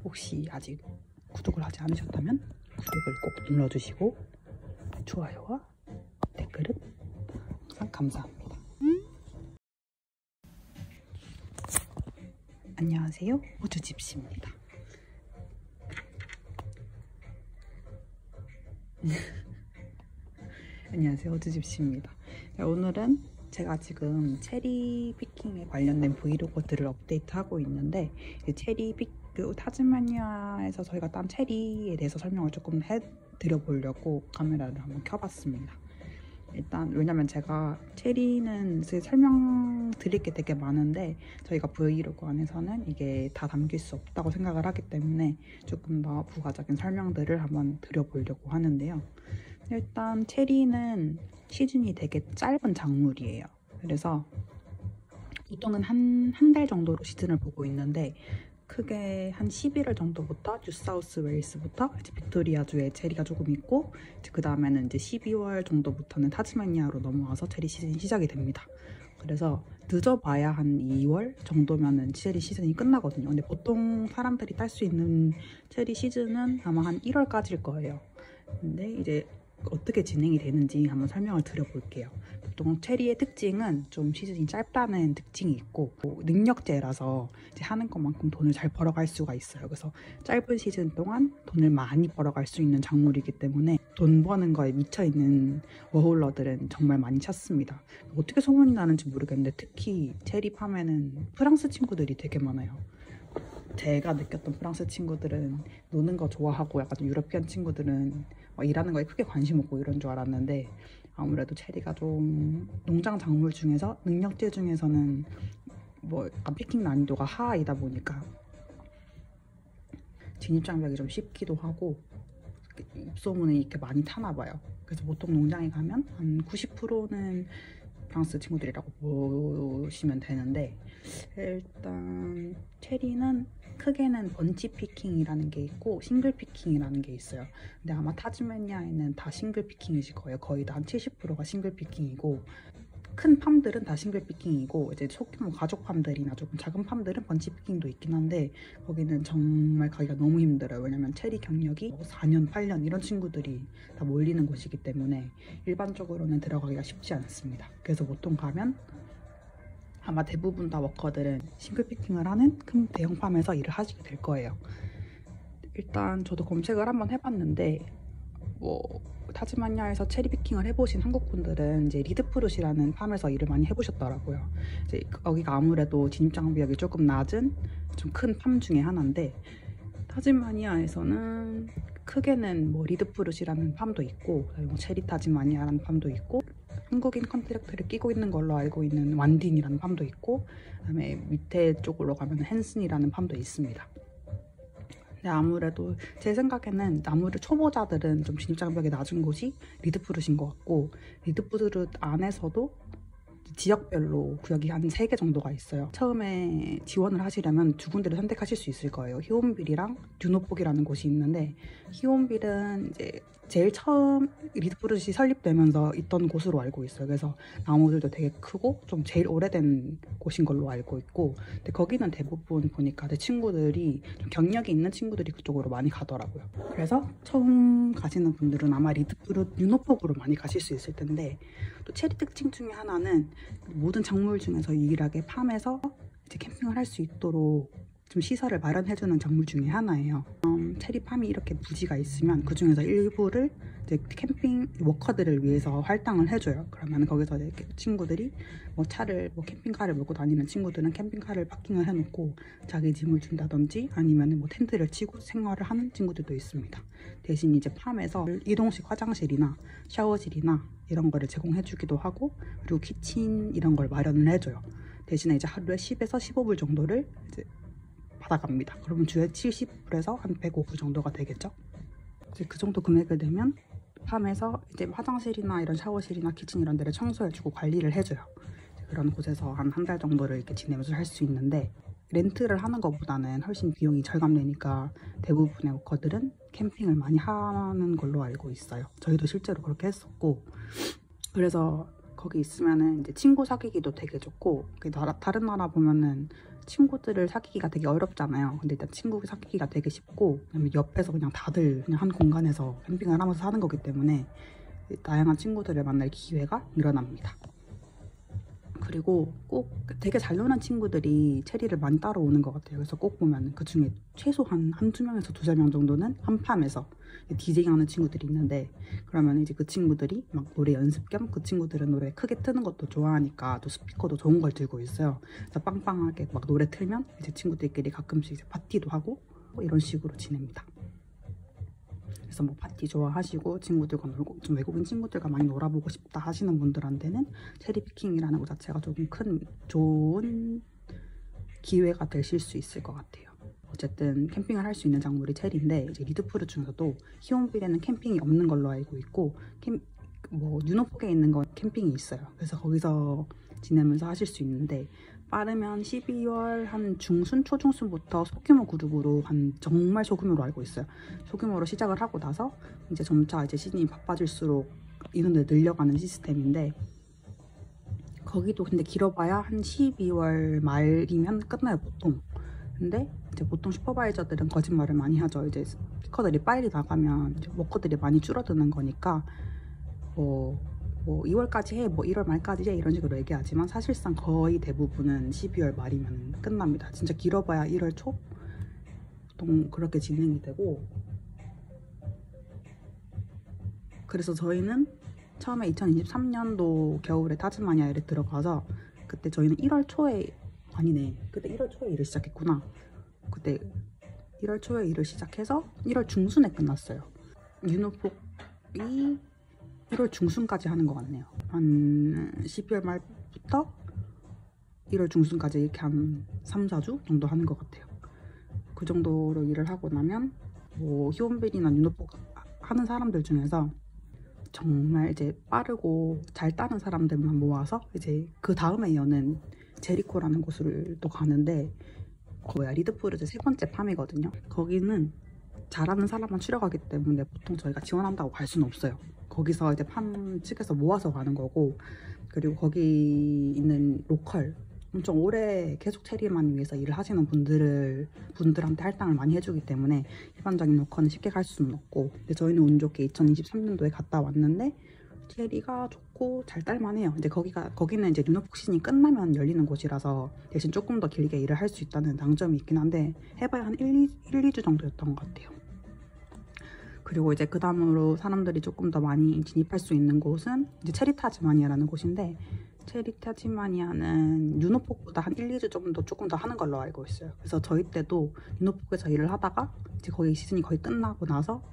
혹시 아직 구독을 하지 않으셨다면 구독을 꼭 눌러주시고 좋아요와 댓글은 항상 감사합니다. 안녕하세요, 호주집시입니다. 안녕하세요, 호주집시입니다. 오늘은 제가 지금 체리 피킹에 관련된 브이로그들을 업데이트하고 있는데, 체리 타즈마니아에서 저희가 딴 체리에 대해서 설명을 조금 해드려보려고 카메라를 한번 켜봤습니다. 일단 왜냐면 제가 체리는 설명드릴 게 되게 많은데 저희가 브이로그 안에서는 이게 다 담길 수 없다고 생각을 하기 때문에 조금 더 부가적인 설명들을 한번 드려보려고 하는데요. 일단 체리는 시즌이 되게 짧은 작물이에요. 그래서 보통은 한 달 정도로 시즌을 보고 있는데, 크게 한 11월 정도부터 뉴사우스 웨일스부터 빅토리아주에 체리가 조금 있고, 그 다음에는 이제 12월 정도부터는 타즈마니아로 넘어와서 체리 시즌이 시작이 됩니다. 그래서 늦어봐야 한 2월 정도면은 체리 시즌이 끝나거든요. 근데 보통 사람들이 딸 수 있는 체리 시즌은 아마 한 1월까지일 거예요. 근데 이제 어떻게 진행이 되는지 한번 설명을 드려볼게요. 보통 체리의 특징은 좀 시즌이 짧다는 특징이 있고, 능력제라서 이제 하는 것만큼 돈을 잘 벌어갈 수가 있어요. 그래서 짧은 시즌 동안 돈을 많이 벌어갈 수 있는 작물이기 때문에 돈 버는 거에 미쳐있는 워홀러들은 정말 많이 찾습니다. 어떻게 소문이 나는지 모르겠는데 특히 체리 팜에는 프랑스 친구들이 되게 많아요. 제가 느꼈던 프랑스 친구들은 노는 거 좋아하고, 약간 유러피안 친구들은 일하는 거에 크게 관심 없고 이런 줄 알았는데, 아무래도 체리가 좀 농장 작물 중에서 능력제 중에서는 약간 피킹 난이도가 하이다 보니까 진입 장벽이 좀 쉽기도 하고 입소문이 이렇게 많이 타나 봐요. 그래서 보통 농장에 가면 한 90%는 프랑스 친구들이라고 보시면 되는데, 일단 체리는 크게는 번치 피킹이라는 게 있고 싱글 피킹이라는 게 있어요. 근데 아마 타즈마니아에는 다 싱글 피킹이실 거예요. 거의 다 한 70%가 싱글 피킹이고, 큰 팜들은 다 싱글 피킹이고, 이제 소규모 가족 팜들이나 조금 작은 팜들은 번치 피킹도 있긴 한데, 거기는 정말 가기가 너무 힘들어요. 왜냐면 체리 경력이 4년, 8년 이런 친구들이 다 몰리는 곳이기 때문에 일반적으로는 들어가기가 쉽지 않습니다. 그래서 보통 가면 아마 대부분 다 워커들은 싱글 피킹을 하는 큰 대형 팜에서 일을 하시게 될 거예요. 일단 저도 검색을 한번 해봤는데, 타즈마니아에서 체리 피킹을 해보신 한국분들은 이제 리드프루시라는 팜에서 일을 많이 해보셨더라고요. 이제 거기가 아무래도 진입 장벽이 조금 낮은 좀 큰 팜 중에 하나인데, 타즈마니아에서는 크게는 리드프루시라는 팜도 있고, 체리 타즈마니아라는 팜도 있고, 한국인 컨트랙트를 끼고 있는 걸로 알고 있는 완딘이라는 팜도 있고, 그다음에 밑에 쪽으로 가면 헨슨이라는 팜도 있습니다. 근데 아무래도 제 생각에는 아무래도 초보자들은 좀 진입 장벽이 낮은 곳이 리드프룻인 것 같고, 리드프룻 안에서도 지역별로 구역이 한 3개 정도가 있어요. 처음에 지원을 하시려면 두 군데를 선택하실 수 있을 거예요. 히온빌이랑 듀노폭이라는 곳이 있는데, 히온빌은 이제 제일 처음 리드프룻이 설립되면서 있던 곳으로 알고 있어요. 그래서 나무들도 되게 크고 좀 제일 오래된 곳인 걸로 알고 있고, 근데 거기는 대부분 보니까 내 친구들이 좀 경력이 있는 친구들이 그쪽으로 많이 가더라고요. 그래서 처음 가시는 분들은 아마 리드프룻 듀노폭으로 많이 가실 수 있을 텐데, 또 체리 특징 중에 하나는 모든 작물 중에서 유일하게 팜에서 이제 캠핑을 할 수 있도록 좀 시설을 마련해주는 작물 중에 하나예요. 체리 팜이 이렇게 부지가 있으면 그 중에서 일부를 이제 캠핑 워커들을 위해서 할당을 해줘요. 그러면 거기서 이제 친구들이 캠핑카를 몰고 다니는 친구들은 캠핑카를 파킹을 해놓고 자기 짐을 준다든지, 아니면 텐트를 치고 생활을 하는 친구들도 있습니다. 대신 이제 팜에서 이동식 화장실이나 샤워실이나 이런 거를 제공해주기도 하고, 그리고 키친 이런 걸 마련을 해줘요. 대신에 이제 하루에 10에서 15불 정도를 이제 받아갑니다. 그러면 주에 70불에서 한 105불 정도가 되겠죠. 이제 그 정도 금액을 내면 팜에서 이제 화장실이나 이런 샤워실이나 키친 이런 데를 청소해주고 관리를 해줘요. 그런 곳에서 한 달 정도를 이렇게 지내면서 할 수 있는데, 렌트를 하는 것보다는 훨씬 비용이 절감되니까 대부분의 워커들은 캠핑을 많이 하는 걸로 알고 있어요. 저희도 실제로 그렇게 했었고, 그래서 거기 있으면은 이제 친구 사귀기도 되게 좋고, 다른 나라 보면은 친구들을 사귀기가 되게 어렵잖아요. 근데 일단 친구 사귀기가 되게 쉽고, 그다음에 옆에서 그냥 다들 그냥 한 공간에서 캠핑을 하면서 사는 거기 때문에 다양한 친구들을 만날 기회가 늘어납니다. 그리고 꼭 되게 잘 노는 친구들이 체리를 많이 따라오는 것 같아요. 그래서 꼭 보면 그 중에 최소한 한두 명에서 두세 명 정도는 한팜에서 디제잉 하는 친구들이 있는데, 그러면 이제 그 친구들이 막 노래 연습 겸, 그 친구들은 노래 크게 트는 것도 좋아하니까 또 스피커도 좋은 걸 들고 있어요. 그래서 빵빵하게 막 노래 틀면 이제 친구들끼리 가끔씩 이제 파티도 하고 뭐 이런 식으로 지냅니다. 그래서 뭐 파티 좋아하시고 친구들과 놀고 좀 외국인 친구들과 많이 놀아보고 싶다 하시는 분들한테는 체리피킹이라는 것 자체가 조금 좋은 기회가 되실 수 있을 것 같아요. 어쨌든 캠핑을 할 수 있는 작물이 체리인데, 이제 리드푸르 중에서도 히온빌에는 캠핑이 없는 걸로 알고 있고, 뉴노폭에 있는 건 캠핑이 있어요. 그래서 거기서 지내면서 하실 수 있는데, 빠르면 12월 한 중순, 초중순부터 소규모 그룹으로 정말 소규모로 알고 있어요. 소규모로 시작을 하고 나서 이제 점차 이제 시즌이 바빠질수록 인원을 늘려가는 시스템인데, 거기도 근데 길어봐야 한 12월 말이면 끝나요, 보통. 근데 이제 보통 슈퍼바이저들은 거짓말을 많이 하죠. 이제 스피커들이 빨리 나가면 이제 워커들이 많이 줄어드는 거니까 뭐 2월까지 해, 뭐 1월 말까지 해, 이런 식으로 얘기하지만 사실상 거의 대부분은 12월 말이면 끝납니다. 진짜 길어봐야 1월 초? 보통 그렇게 진행이 되고, 그래서 저희는 처음에 2023년도 겨울에 타즈마니아에 들어가서, 그때 저희는 1월 초에, 아니네, 그때 1월 초에 일을 시작했구나. 그때 1월 초에 일을 시작해서 1월 중순에 끝났어요. 뉴노폭이 1월 중순까지 하는 것 같네요. 한 12월 말부터 1월 중순까지 이렇게 한 3, 4주 정도 하는 것 같아요. 그 정도로 일을 하고 나면 뭐 히온빌이나 뉴노폭 하는 사람들 중에서 정말 이제 빠르고 잘 따는 사람들만 모아서 이제 그 다음에 여는 제리코라는 곳을 또 가는데, 리드푸르즈 세 번째 팜이거든요. 거기는 잘하는 사람만 추려가기 때문에 보통 저희가 지원한다고 갈 수는 없어요. 거기서 이제 팜 측에서 모아서 가는 거고, 그리고 거기 있는 로컬, 엄청 오래 계속 체리만 위해서 일을 하시는 분들한테 할당을 많이 해주기 때문에 일반적인 로컬은 쉽게 갈 수는 없고, 근데 저희는 운 좋게 2023년도에 갔다 왔는데 체리가 좋고 잘 딸만해요. 이제 거기는 이제 뉴노폭 시즌이 끝나면 열리는 곳이라서 대신 조금 더 길게 일을 할 수 있다는 장점이 있긴 한데, 해봐야 한 2주 정도였던 것 같아요. 그리고 이제 그 다음으로 사람들이 조금 더 많이 진입할 수 있는 곳은 이제 체리 타즈마니아라는 곳인데, 체리 타즈마니아는 뉴노폭보다 한 1, 2주 정도 조금 더 하는 걸로 알고 있어요. 그래서 저희 때도 뉴노폭에서 일을 하다가 이제 거기 시즌이 거의 끝나고 나서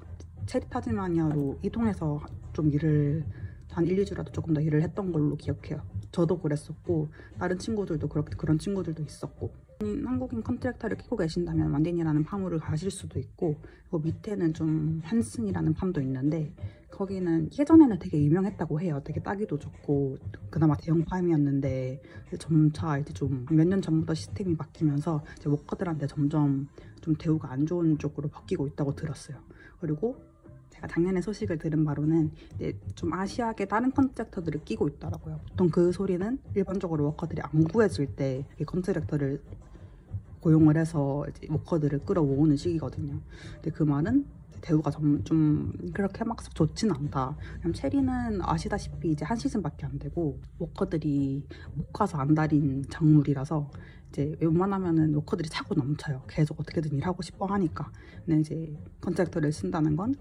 체리 타즈마니아로 이동해서 좀 일을 한 1, 2주라도 조금 더 일을 했던 걸로 기억해요. 저도 그랬었고 다른 친구들도 그런 친구들도 있었고, 한국인 컨트랙터를 끼고 계신다면 완딘이라는 팜으로 가실 수도 있고, 그 밑에는 좀 한슨이라는 팜도 있는데 거기는 예전에는 되게 유명했다고 해요. 되게 따기도 좋고 그나마 대형 팜이었는데 점차 이제 좀 몇 년 전부터 시스템이 바뀌면서 이제 워커들한테 점점 좀 대우가 안 좋은 쪽으로 바뀌고 있다고 들었어요. 그리고 제가 작년에 소식을 들은 바로는 이제 좀 아시아계 다른 컨트랙터들을 끼고 있더라고요. 보통 그 소리는 일반적으로 워커들이 안 구해질 때 컨트랙터를 고용을 해서 이제 워커들을 끌어모으는 시기거든요. 근데 그 말은 대우가 좀 그렇게 막 좋지는 않다. 그냥 체리는 아시다시피 이제 한 시즌밖에 안 되고 워커들이 못 가서 안 달인 작물이라서 이제 웬만하면은 워커들이 차고 넘쳐요. 계속 어떻게든 일하고 싶어 하니까. 근데 이제 컨트랙터를 쓴다는 건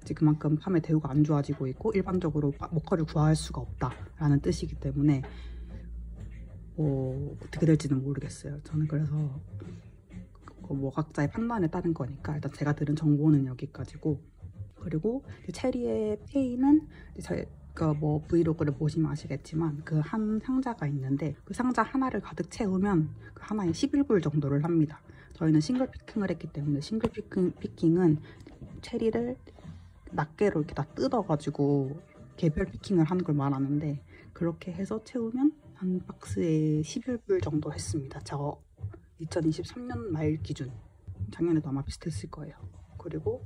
이제 그만큼 팜의 대우가 안 좋아지고 있고 일반적으로 워커를 구할 수가 없다라는 뜻이기 때문에 어떻게 될지는 모르겠어요. 저는 그래서 뭐 각자의 판단에 따른 거니까 일단 제가 들은 정보는 여기까지고, 그리고 체리의 페이는 저희가 뭐 브이로그를 보시면 아시겠지만 그 한 상자가 있는데 그 상자 하나를 가득 채우면 그 하나에 11불 정도를 합니다. 저희는 싱글 피킹을 했기 때문에 싱글 피킹은 체리를 낱개로 이렇게 다 뜯어가지고 개별 피킹을 하는 걸 말하는데, 그렇게 해서 채우면 한 박스에 11불 정도 했습니다. 저 2023년 말 기준. 작년에도 아마 비슷했을 거예요. 그리고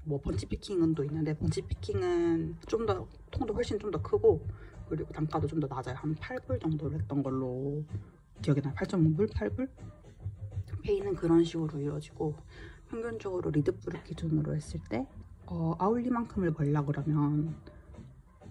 뭐 번치 피킹은 또 있는데 번치 피킹은 좀 더 통도 훨씬 좀 더 크고 그리고 단가도 좀 더 낮아요. 한 8불 정도로 했던 걸로 기억이 나요. 8.5불? 8불? 페이는 그런 식으로 이루어지고, 평균적으로 리드풀을 기준으로 했을 때 아울리만큼을 벌려 그러면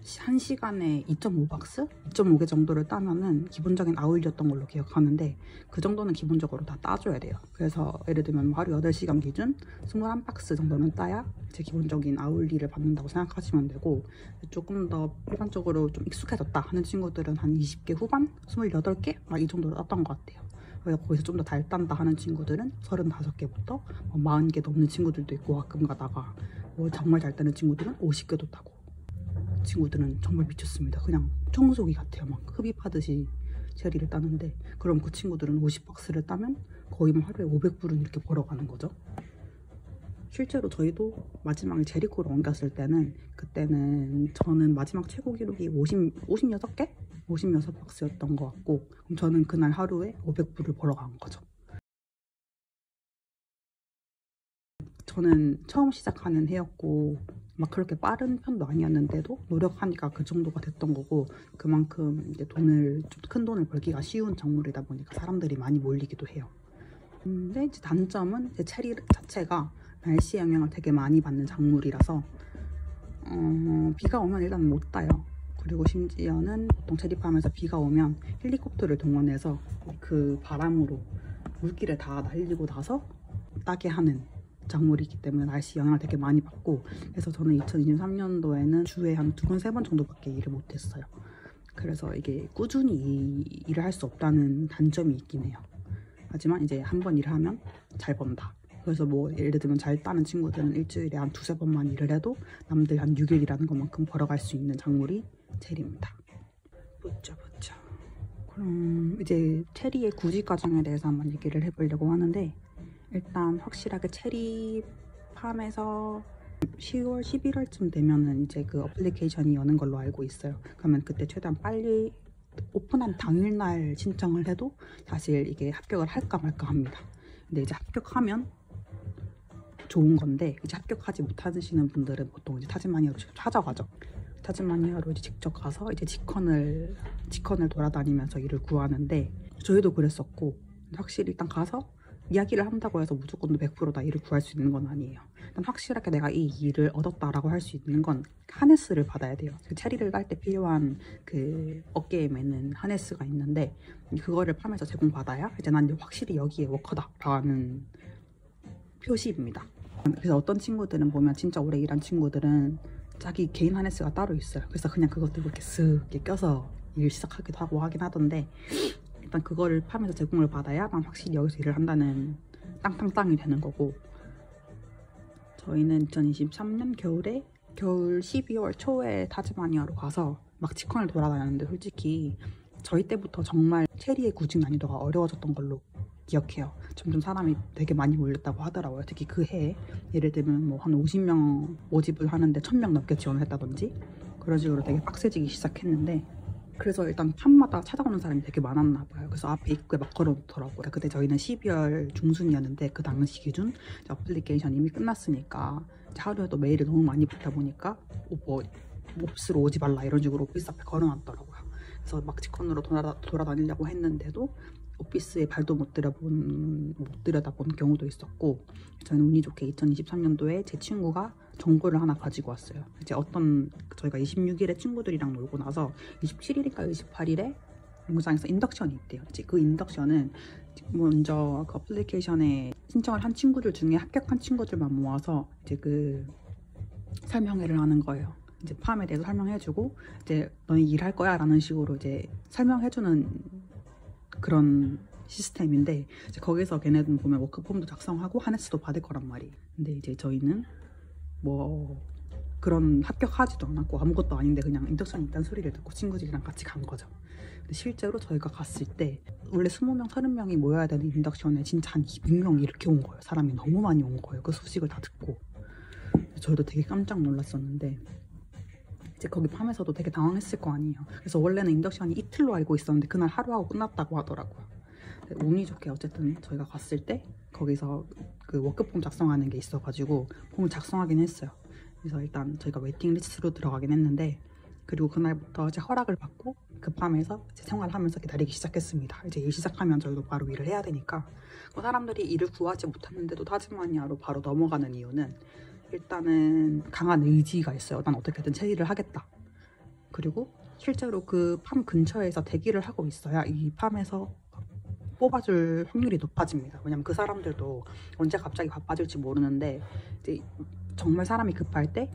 1시간에 2.5박스? 2.5개 정도를 따면은 기본적인 아울리였던 걸로 기억하는데, 그 정도는 기본적으로 다 따줘야 돼요. 그래서 예를 들면 하루 8시간 기준 21박스 정도는 따야 제 기본적인 아울리를 받는다고 생각하시면 되고, 조금 더 일반적으로 좀 익숙해졌다 하는 친구들은 한 20개 후반? 28개? 막 이 정도로 땄던 것 같아요. 그래서 거기서 좀 더 잘 딴다 하는 친구들은 35개부터 40개 넘는 친구들도 있고, 가끔 가다가 정말 잘 따는 친구들은 50개도 따고, 친구들은 정말 미쳤습니다. 그냥 청소기 같아요. 막 흡입하듯이 체리를 따는데, 그럼 그 친구들은 50박스를 따면 거의 하루에 500불은 이렇게 벌어가는 거죠. 실제로 저희도 마지막에 제리코를 옮겼을 때는, 그때는 저는 마지막 최고 기록이 56개? 56박스였던 것 같고, 그럼 저는 그날 하루에 500불을 벌어간 거죠. 저는 처음 시작하는 해였고 막 그렇게 빠른 편도 아니었는데도 노력하니까 그 정도가 됐던 거고, 그만큼 이제 큰 돈을 벌기가 쉬운 작물이다 보니까 사람들이 많이 몰리기도 해요. 근데 이제 단점은 이제 체리 자체가 날씨 영향을 되게 많이 받는 작물이라서 비가 오면 일단 못 따요. 그리고 심지어는 보통 체리팜에서 비가 오면 헬리콥터를 동원해서 그 바람으로 물기를 다 날리고 나서 따게 하는 작물이기 때문에 날씨 영향을 되게 많이 받고, 그래서 저는 2023년도에는 주에 한 2번, 3번 정도밖에 일을 못했어요. 그래서 이게 꾸준히 일을 할 수 없다는 단점이 있긴 해요. 하지만 이제 한 번 일을 하면 잘 번다. 그래서 뭐 예를 들면 잘 따는 친구들은 일주일에 한 2~3번만 일을 해도 남들 한 6일 일하는 것만큼 벌어갈 수 있는 작물이 체리입니다. 붙자. 그럼 이제 체리의 구직 과정에 대해서 한번 얘기를 해보려고 하는데, 일단 확실하게 체리 팜에서 10월, 11월쯤 되면은 이제 그 어플리케이션이 여는 걸로 알고 있어요. 그러면 그때 최대한 빨리 오픈한 당일날 신청을 해도 사실 이게 합격을 할까 말까 합니다. 근데 이제 합격하면 좋은 건데, 이제 합격하지 못하시는 분들은 보통 이제 타즈마니아로 찾아가죠. 타즈마니아로 이제 직접 가서 이제 직컨을 돌아다니면서 일을 구하는데, 저희도 그랬었고, 확실히 일단 가서 이야기를 한다고 해서 무조건 100% 다 일을 구할 수 있는 건 아니에요. 일단 확실하게 내가 이 일을 얻었다라고 할 수 있는 건 하네스를 받아야 돼요. 그 체리를 딸 때 필요한 그 어깨에 매는 하네스가 있는데, 그거를 팜에서 제공받아야 이제 난 확실히 여기에 워커다라는 표시입니다. 그래서 어떤 친구들은 보면 진짜 오래 일한 친구들은 자기 개인 하네스가 따로 있어요. 그래서 그냥 그것 들고 이렇게 쓱 껴서 일 시작하기도 하고 하긴 하던데, 일단 그거를 팜에서 제공을 받아야 난 확실히 여기서 일을 한다는 땅땅땅이 되는 거고, 저희는 2023년 겨울 12월 초에 타즈마니아로 가서 막 직컨을 돌아다녔는데, 솔직히 저희 때부터 정말 체리의 구직 난이도가 어려워졌던 걸로 기억해요. 점점 사람이 되게 많이 몰렸다고 하더라고요. 특히 그 해에 예를 들면 뭐 한 50명 모집을 하는데 1000명 넘게 지원했다든지 그런 식으로 되게 빡세지기 시작했는데, 그래서 일단 팜마다 찾아오는 사람이 되게 많았나 봐요. 그래서 앞에 입구에 막 걸어놓더라고요. 그때 저희는 12월 중순이었는데, 그 당시 기준 어플리케이션 이미 끝났으니까 하루에도 메일을 너무 많이 받다 보니까 뭐 몹쓰러 오지 말라 이런 식으로 오피스 앞에 걸어놨더라고요. 그래서 막 직컨으로 돌아다니려고 했는데도 오피스에 발도 못 들여다본 경우도 있었고, 저는 운이 좋게 2023년도에 제 친구가 정보를 하나 가지고 왔어요. 이제 저희가 26일에 친구들이랑 놀고 나서 27일인가 28일에 농장에서 인덕션이 있대요. 이제 그 인덕션은 먼저 그 어플리케이션에 신청을 한 친구들 중에 합격한 친구들만 모아서 이제 그 설명회를 하는 거예요. 이제 팜에 대해서 설명해주고, 이제 너네 일할 거야 라는 식으로 이제 설명해주는 그런 시스템인데, 이제 거기서 걔네들은 보면 워크폼도 작성하고 하네스도 받을 거란 말이에요. 근데 이제 저희는 뭐 그런 합격하지도 않았고 아무것도 아닌데 그냥 인덕션 있다는 소리를 듣고 친구들이랑 같이 간 거죠. 근데 실제로 저희가 갔을 때 원래 20명, 30명이 모여야 되는 인덕션에 진짜 한 200명이 이렇게 온 거예요. 사람이 너무 많이 온 거예요. 그 소식을 다 듣고. 저희도 되게 깜짝 놀랐었는데, 이제 거기 팜에서도 되게 당황했을 거 아니에요. 그래서 원래는 인덕션이 이틀로 알고 있었는데 그날 하루하고 끝났다고 하더라고요. 운이 좋게 어쨌든 저희가 갔을 때 거기서 그 워크폼 작성하는 게 있어가지고 폼을 작성하긴 했어요. 그래서 일단 저희가 웨이팅 리스트로 들어가긴 했는데, 그리고 그날부터 이제 허락을 받고 그 팜에서 이제 생활하면서 기다리기 시작했습니다. 이제 일 시작하면 저희도 바로 일을 해야 되니까. 사람들이 일을 구하지 못했는데도 타즈마니아로 바로 넘어가는 이유는 일단은 강한 의지가 있어요. 난 어떻게든 체리를 하겠다. 그리고 실제로 그 팜 근처에서 대기를 하고 있어야 이 팜에서 뽑아줄 확률이 높아집니다. 왜냐면 그 사람들도 언제 갑자기 바빠질지 모르는데 이제 정말 사람이 급할 때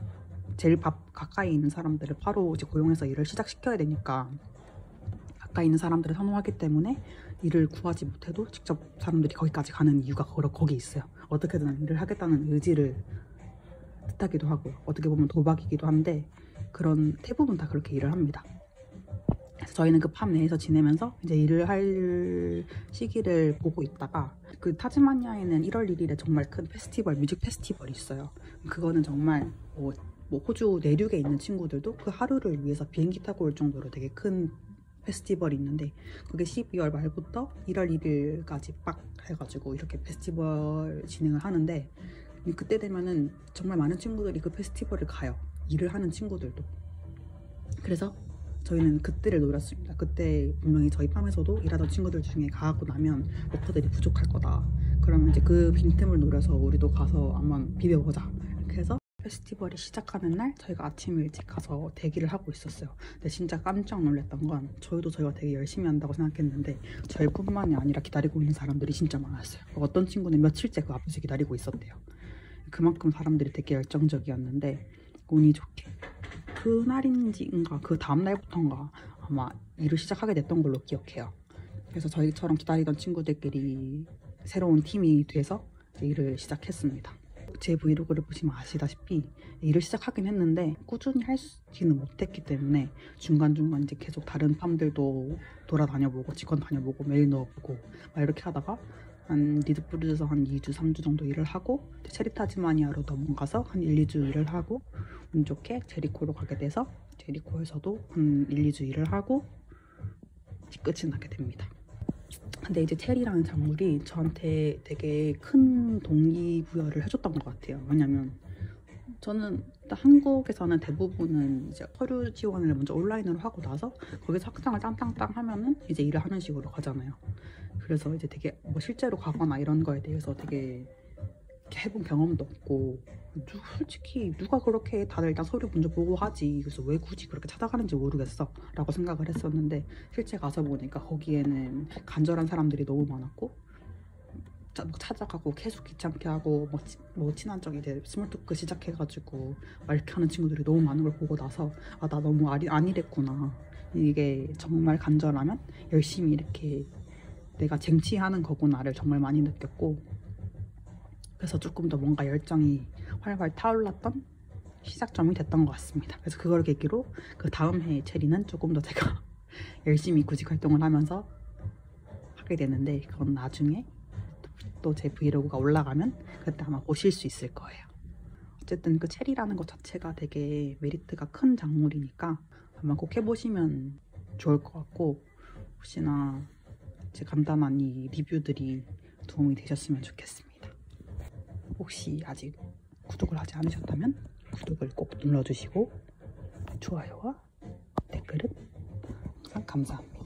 제일 가까이 있는 사람들을 바로 이제 고용해서 일을 시작시켜야 되니까 가까이 있는 사람들을 선호하기 때문에 일을 구하지 못해도 직접 사람들이 거기까지 가는 이유가 거기 있어요. 어떻게든 일을 하겠다는 의지를 뜻하기도 하고요. 어떻게 보면 도박이기도 한데 그런 대부분 다 그렇게 일을 합니다. 그래서 저희는 그 팜 내에서 지내면서 이제 일을 할 시기를 보고 있다가 그 타즈마니아에는 1월 1일에 정말 큰 페스티벌, 뮤직 페스티벌이 있어요. 그거는 정말 뭐 호주 내륙에 있는 친구들도 그 하루를 위해서 비행기 타고 올 정도로 되게 큰 페스티벌이 있는데 그게 12월 말부터 1월 1일까지 빡 해가지고 이렇게 페스티벌 진행을 하는데 그때 되면은 정말 많은 친구들이 그 페스티벌을 가요. 일을 하는 친구들도. 그래서 저희는 그때를 노렸습니다. 그때 분명히 저희 팜에서도 일하던 친구들 중에 가고 나면 워커들이 부족할 거다. 그러면 이제 그 빈틈을 노려서 우리도 가서 한번 비벼보자. 이렇게 해서 페스티벌이 시작하는 날 저희가 아침 일찍 가서 대기를 하고 있었어요. 근데 진짜 깜짝 놀랐던 건 저희가 되게 열심히 한다고 생각했는데 저희뿐만이 아니라 기다리고 있는 사람들이 진짜 많았어요. 어떤 친구는 며칠째 그 앞에서 기다리고 있었대요. 그만큼 사람들이 되게 열정적이었는데 운이 좋게 그날인지인가 그 다음날부터인가 아마 일을 시작하게 됐던 걸로 기억해요. 그래서 저희처럼 기다리던 친구들끼리 새로운 팀이 돼서 일을 시작했습니다. 제 브이로그를 보시면 아시다시피 일을 시작하긴 했는데 꾸준히 하지는 못했기 때문에 중간중간 이제 계속 다른 팜들도 돌아다녀보고 직원 다녀보고 메일 넣어보고 막 이렇게 하다가 한 리드프루즈에서 한 2주, 3주 정도 일을 하고 체리타즈마니아로 넘어가서 한 1, 2주 일을 하고 운 좋게 제리코로 가게 돼서 제리코에서도 한 1, 2주 일을 하고 끝이 나게 됩니다. 근데 이제 체리라는 작물이 저한테 되게 큰 동기부여를 해줬던 것 같아요. 왜냐면 저는 한국에서는 대부분은 이제 서류 지원을 먼저 온라인으로 하고 나서 거기서 학장을 땅땅땅 하면은 이제 일을 하는 식으로 가잖아요. 그래서 이제 되게 뭐 실제로 가거나 이런 거에 대해서 되게 해본 경험도 없고 솔직히 누가 그렇게 다들 일단 서류 먼저 보고 하지 그래서 왜 굳이 그렇게 찾아가는지 모르겠어 라고 생각을 했었는데 실제 가서 보니까 거기에는 간절한 사람들이 너무 많았고 찾아가고 계속 귀찮게 하고 뭐 친한 척 이제 스몰토크 시작해가지고 막 이렇게 하는 친구들이 너무 많은 걸 보고 나서 아 나 너무 안일했구나. 이게 정말 간절하면 열심히 이렇게 내가 쟁취하는 거구나를 정말 많이 느꼈고 그래서 조금 더 뭔가 열정이 활활 타올랐던 시작점이 됐던 것 같습니다. 그래서 그걸 계기로 그 다음 해의 체리는 조금 더 제가 열심히 구직 활동을 하면서 하게 되는데 그건 나중에 또 제 브이로그가 올라가면 그때 아마 보실 수 있을 거예요. 어쨌든 그 체리라는 것 자체가 되게 메리트가 큰 작물이니까 아마 꼭 해보시면 좋을 것 같고 혹시나 제 간단한 이 리뷰들이 도움이 되셨으면 좋겠습니다. 혹시 아직 구독을 하지 않으셨다면 구독을 꼭 눌러주시고 좋아요와 댓글은 항상 감사합니다.